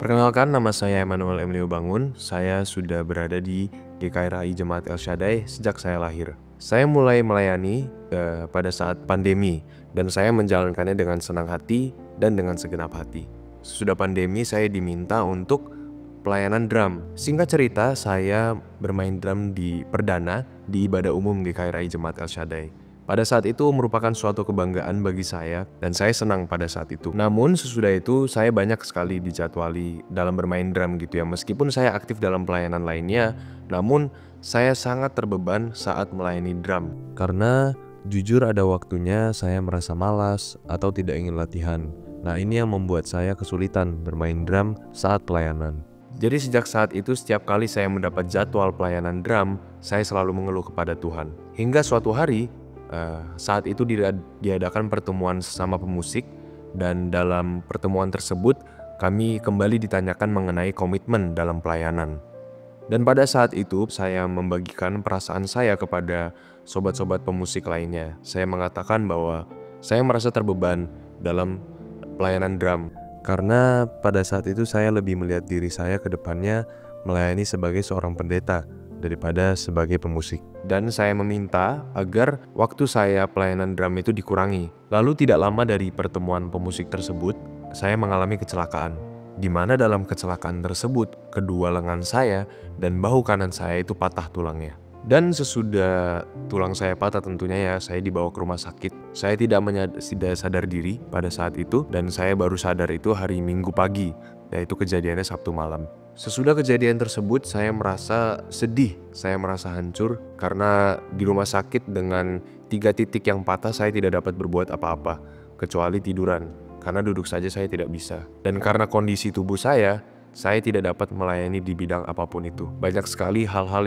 Perkenalkan, nama saya Emmanuel Emilio Bangun. Saya sudah berada di GKRI Jemaat El Shaddai sejak saya lahir. Saya mulai melayani pada saat pandemi dan saya menjalankannya dengan senang hati dan dengan segenap hati. Sesudah pandemi saya diminta untuk pelayanan drum. Singkat cerita, saya bermain drum di perdana di ibadah umum GKRI Jemaat El Shaddai. Pada saat itu merupakan suatu kebanggaan bagi saya dan saya senang pada saat itu. Namun sesudah itu saya banyak sekali dijadwali dalam bermain drum gitu ya. Meskipun saya aktif dalam pelayanan lainnya, namun saya sangat terbeban saat melayani drum. Karena jujur ada waktunya saya merasa malas atau tidak ingin latihan. Nah, ini yang membuat saya kesulitan bermain drum saat pelayanan. Jadi sejak saat itu setiap kali saya mendapat jadwal pelayanan drum, saya selalu mengeluh kepada Tuhan. Hingga suatu hari saat itu diadakan pertemuan sesama pemusik dan dalam pertemuan tersebut kami kembali ditanyakan mengenai komitmen dalam pelayanan. Dan pada saat itu saya membagikan perasaan saya kepada sobat-sobat pemusik lainnya. Saya mengatakan bahwa saya merasa terbeban dalam pelayanan drum karena pada saat itu saya lebih melihat diri saya ke depannya melayani sebagai seorang pendeta daripada sebagai pemusik. Dan saya meminta agar waktu saya pelayanan drum itu dikurangi. Lalu tidak lama dari pertemuan pemusik tersebut, saya mengalami kecelakaan. Di mana dalam kecelakaan tersebut, kedua lengan saya dan bahu kanan saya itu patah tulangnya. Dan sesudah tulang saya patah tentunya ya, saya dibawa ke rumah sakit. Saya tidak sadar diri pada saat itu dan saya baru sadar itu hari Minggu pagi, yaitu kejadiannya Sabtu malam. Sesudah kejadian tersebut saya merasa sedih, saya merasa hancur karena di rumah sakit dengan 3 titik yang patah saya tidak dapat berbuat apa-apa kecuali tiduran karena duduk saja saya tidak bisa. Dan karena kondisi tubuh saya tidak dapat melayani di bidang apapun itu. Banyak sekali hal-hal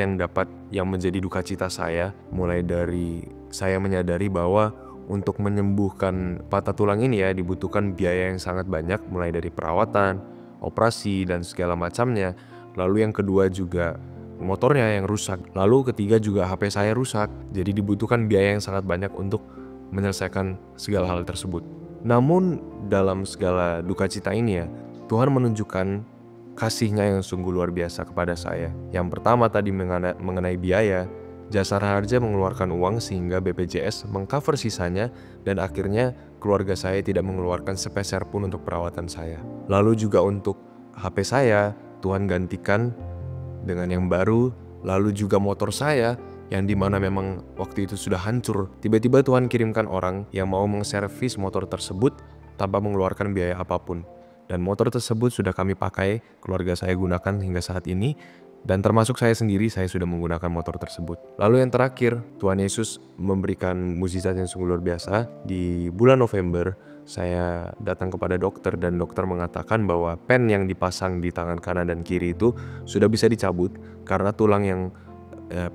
yang menjadi duka cita saya, mulai dari saya menyadari bahwa untuk menyembuhkan patah tulang ini ya dibutuhkan biaya yang sangat banyak, mulai dari perawatan, operasi dan segala macamnya. Lalu yang kedua juga motornya yang rusak. Lalu ketiga juga HP saya rusak. Jadi dibutuhkan biaya yang sangat banyak untuk menyelesaikan segala hal tersebut. Namun dalam segala duka cita ini ya, Tuhan menunjukkan kasih-Nya yang sungguh luar biasa kepada saya. Yang pertama tadi mengenai biaya, Jasara Harja mengeluarkan uang sehingga BPJS mengcover sisanya dan akhirnya keluarga saya tidak mengeluarkan sepeser pun untuk perawatan saya. Lalu juga untuk HP saya, Tuhan gantikan dengan yang baru. Lalu juga motor saya yang dimana memang waktu itu sudah hancur. Tiba-tiba Tuhan kirimkan orang yang mau mengservis motor tersebut tanpa mengeluarkan biaya apapun. Dan motor tersebut sudah kami pakai, keluarga saya gunakan hingga saat ini. Dan termasuk saya sendiri, saya sudah menggunakan motor tersebut. Lalu yang terakhir, Tuhan Yesus memberikan mukjizat yang sungguh luar biasa. Di bulan November, saya datang kepada dokter dan dokter mengatakan bahwa pen yang dipasang di tangan kanan dan kiri itu sudah bisa dicabut karena tulang yang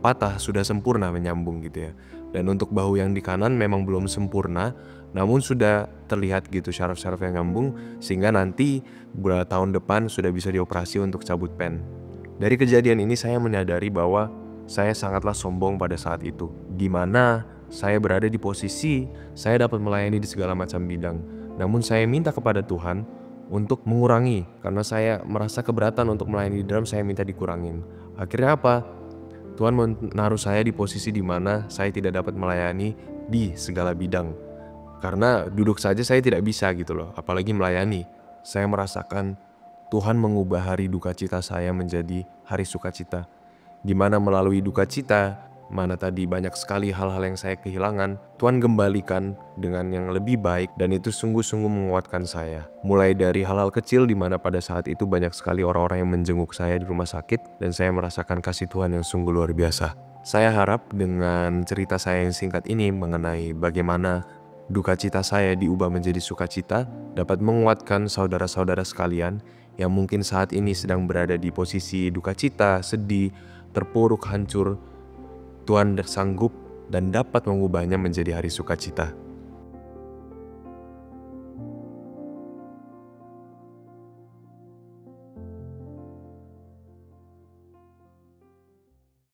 patah sudah sempurna menyambung gitu ya. Dan untuk bahu yang di kanan memang belum sempurna, namun sudah terlihat gitu syaraf-syaraf yang nyambung sehingga nanti tahun depan sudah bisa dioperasi untuk cabut pen. Dari kejadian ini saya menyadari bahwa saya sangatlah sombong pada saat itu, di mana saya berada di posisi saya dapat melayani di segala macam bidang. Namun saya minta kepada Tuhan untuk mengurangi, karena saya merasa keberatan untuk melayani di drum, saya minta dikurangin. Akhirnya apa? Tuhan menaruh saya di posisi di mana saya tidak dapat melayani di segala bidang. Karena duduk saja saya tidak bisa gitu loh, apalagi melayani. Saya merasakan Tuhan mengubah hari duka cita saya menjadi hari sukacita, di mana melalui duka cita, mana tadi banyak sekali hal-hal yang saya kehilangan, Tuhan kembalikan dengan yang lebih baik dan itu sungguh-sungguh menguatkan saya. Mulai dari hal-hal kecil di mana pada saat itu banyak sekali orang-orang yang menjenguk saya di rumah sakit dan saya merasakan kasih Tuhan yang sungguh luar biasa. Saya harap dengan cerita saya yang singkat ini mengenai bagaimana duka cita saya diubah menjadi sukacita dapat menguatkan saudara-saudara sekalian yang mungkin saat ini sedang berada di posisi duka cita, sedih, terpuruk, hancur. Tuhan sanggup dan dapat mengubahnya menjadi hari sukacita.